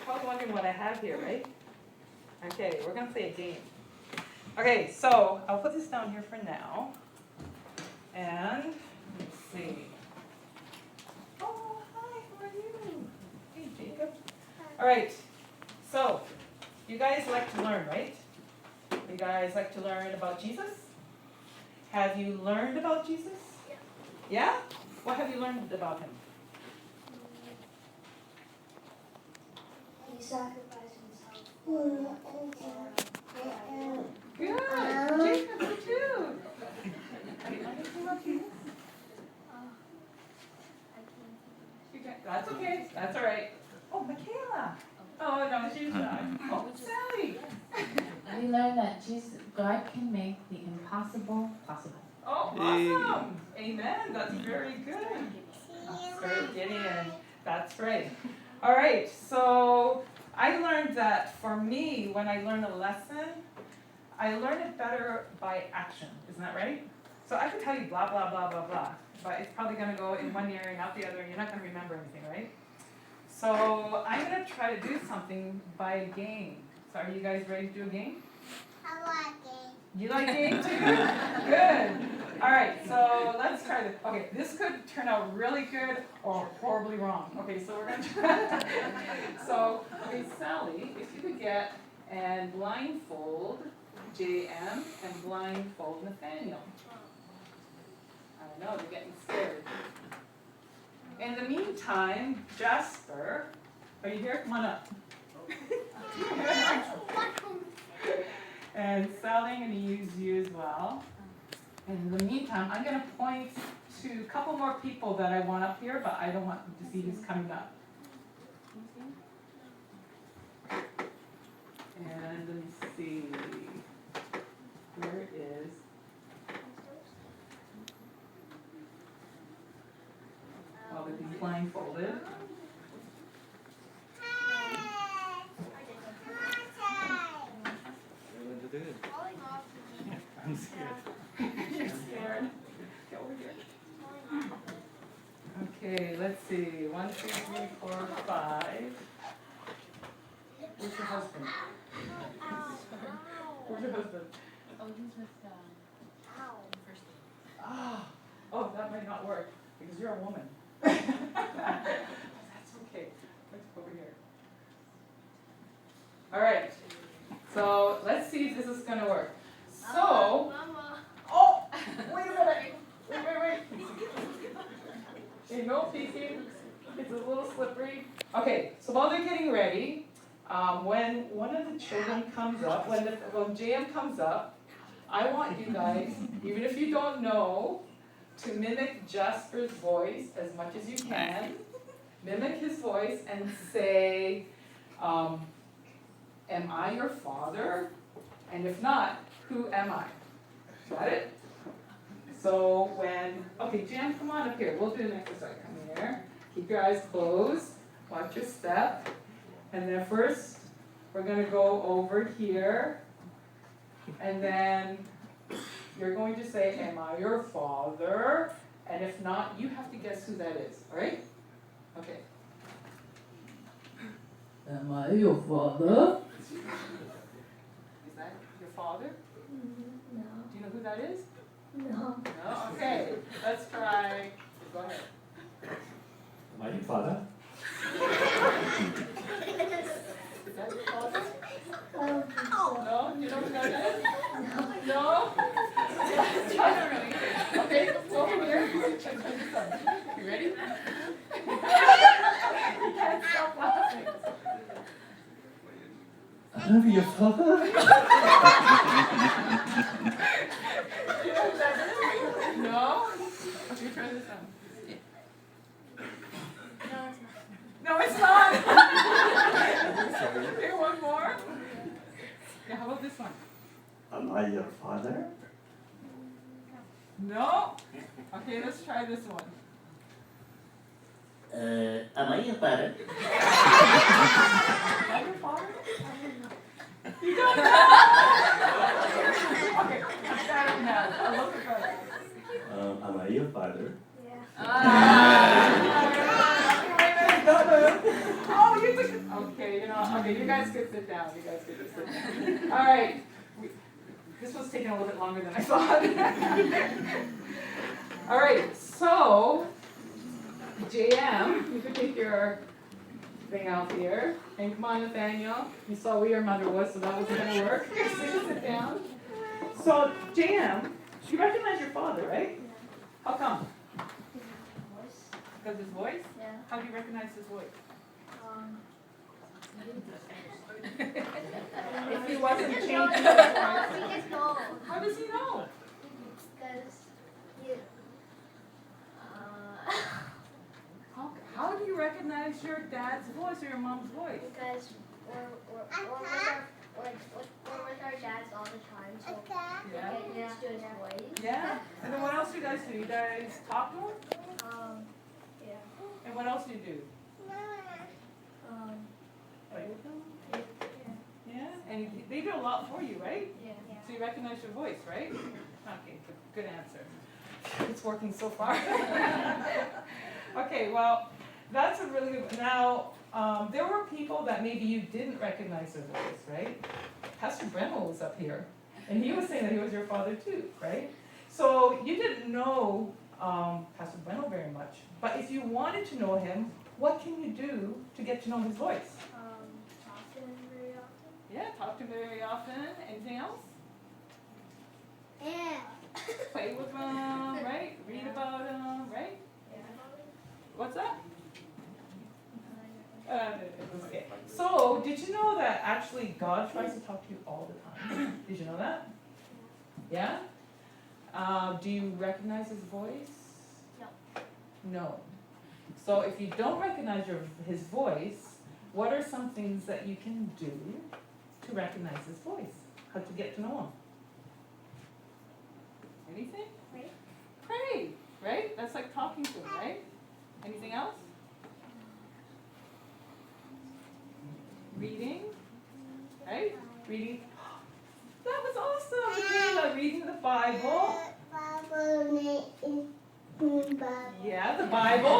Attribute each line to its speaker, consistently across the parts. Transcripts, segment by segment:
Speaker 1: probably wondering what I have here, right? Okay, we're gonna play a game. Okay, so I'll put this down here for now. And let's see. Oh, hi, how are you? Hey, Jacob. All right, so you guys like to learn, right? You guys like to learn about Jesus? Have you learned about Jesus?
Speaker 2: Yeah.
Speaker 1: Yeah? What have you learned about him?
Speaker 2: He sacrificed himself.
Speaker 1: Good. Jacob, you too. Have you learned anything about Jesus? That's okay. That's all right. Oh, Michaela. Oh, no, she's not. Oh, Sally.
Speaker 3: We learned that God can make the impossible possible.
Speaker 1: Oh, awesome. Amen. That's very good. That's great, Gideon. That's right. All right, so I learned that for me, when I learn a lesson, I learn it better by action. Isn't that right? So I could tell you blah, blah, blah, blah, blah, but it's probably going to go in one ear and out the other, and you're not going to remember anything, right? So I'm going to try to do something by a game. So are you guys ready to do a game?
Speaker 2: I like it.
Speaker 1: You like game too? Good. All right, so let's try this. Okay, this could turn out really good or horribly wrong. Okay, so we're going to try. So, okay, Sally, if you could get and blindfold JM and blindfold Nathaniel. I know, they're getting scared. In the meantime, Jasper, are you here? Come on up. And Sally, I'm going to use you as well. And in the meantime, I'm going to point to a couple more people that I want up here, but I don't want them to see who's coming up. And let me see. Where is... Well, they're being blindfolded.
Speaker 4: I'm scared.
Speaker 1: You're scared. Get over here. Okay, let's see. 1, 2, 3, 4, 5. Where's your husband? Where's your husband?
Speaker 3: Oh, he's with first.
Speaker 1: Ah, oh, that might not work because you're a woman. That's okay. Let's go over here. All right. So let's see if this is going to work. So, oh, wait a minute. Wait. Okay, no peeking. It's a little slippery. Okay, so while they're getting ready, when one of the children comes up, when JM comes up, I want you guys, even if you don't know, to mimic Jasper's voice as much as you can. Mimic his voice and say, am I your father? And if not, who am I? Got it? So okay, Jan, come on up here. We'll do an exercise. Come here. Keep your eyes closed. Watch your step. And then first, we're going to go over here. And then you're going to say, am I your father? And if not, you have to guess who that is. All right? Okay.
Speaker 3: Am I your father?
Speaker 1: Is that your father?
Speaker 2: No.
Speaker 1: Do you know who that is?
Speaker 2: No.
Speaker 1: No? Okay. Let's try. Go ahead.
Speaker 4: Am I your father?
Speaker 1: Is that your father?
Speaker 2: Oh.
Speaker 1: No? You know who that is? No? I don't really. Okay, go over here. You ready? You can't stop laughing.
Speaker 4: Am I your father?
Speaker 1: You know who that is? No? You try this one. No, it's not. Okay, one more. Yeah, how about this one?
Speaker 4: Am I your father?
Speaker 1: No. Okay, let's try this one.
Speaker 4: Am I your father?
Speaker 1: Is that your father? You don't know? Okay, I got it now. I look at that.
Speaker 4: Am I your father?
Speaker 2: Yeah.
Speaker 1: Oh, you took it. Okay, okay, you guys could sit down, you guys could just sit down. All right, this was taking a little bit longer than I thought. All right, so, JM, you could take your thing out here, and come on, Nathaniel, you saw where your mother was, so that wasn't gonna work. Sit down. So, JM, you recognize your father, right? How come? Because his voice?
Speaker 2: Yeah.
Speaker 1: How do you recognize his voice? If he wasn't changing his voice. How does he know? How do you recognize your dad's voice or your mom's voice?
Speaker 2: Because we're with our dads all the time, so we get used to his voice.
Speaker 1: Yeah. And then what else do you guys do? You guys talk to him?
Speaker 2: Yeah.
Speaker 1: And what else do you do? Play with them? Yeah. And they do a lot for you, right?
Speaker 2: Yeah.
Speaker 1: So you recognize your voice, right? Okay, good answer. It's working so far. Okay, well, that's a really good, now, there were people that maybe you didn't recognize their voice, right? Pastor Bremel was up here, and he was saying that he was your father too, right? So you didn't know Pastor Bremel very much, but if you wanted to know him, what can you do to get to know his voice?
Speaker 2: Talk to him very often.
Speaker 1: Yeah, talk to him very often. Anything else?
Speaker 2: Yeah.
Speaker 1: Play with him, right? Read about him, right? What's that? Okay. So, did you know that actually God tries to talk to you all the time? Did you know that? Yeah? Do you recognize his voice?
Speaker 2: No.
Speaker 1: No. So, if you don't recognize his voice, what are some things that you can do to recognize his voice? How to get to know him? Anything?
Speaker 2: Pray.
Speaker 1: Pray, right? That's like talking to him, right? Anything else? Reading, right? Reading. That was awesome. You're reading the Bible. Yeah, the Bible.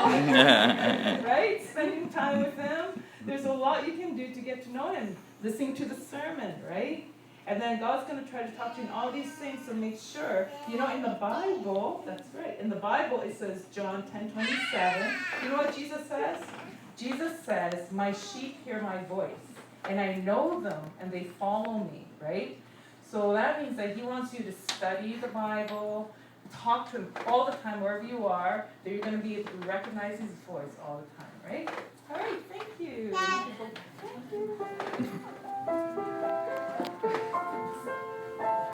Speaker 1: Right? Spending time with him. There's a lot you can do to get to know him. Listening to the sermon, right? And then God's going to try to talk to you in all these things, so make sure. In the Bible, that's right. In the Bible, it says, John 10:27. You know what Jesus says? Jesus says, my sheep hear my voice, and I know them, and they follow me, right? So that means that he wants you to study the Bible, talk to him all the time, wherever you are, that you're going to be able to recognize his voice all the time, right? All right, thank you.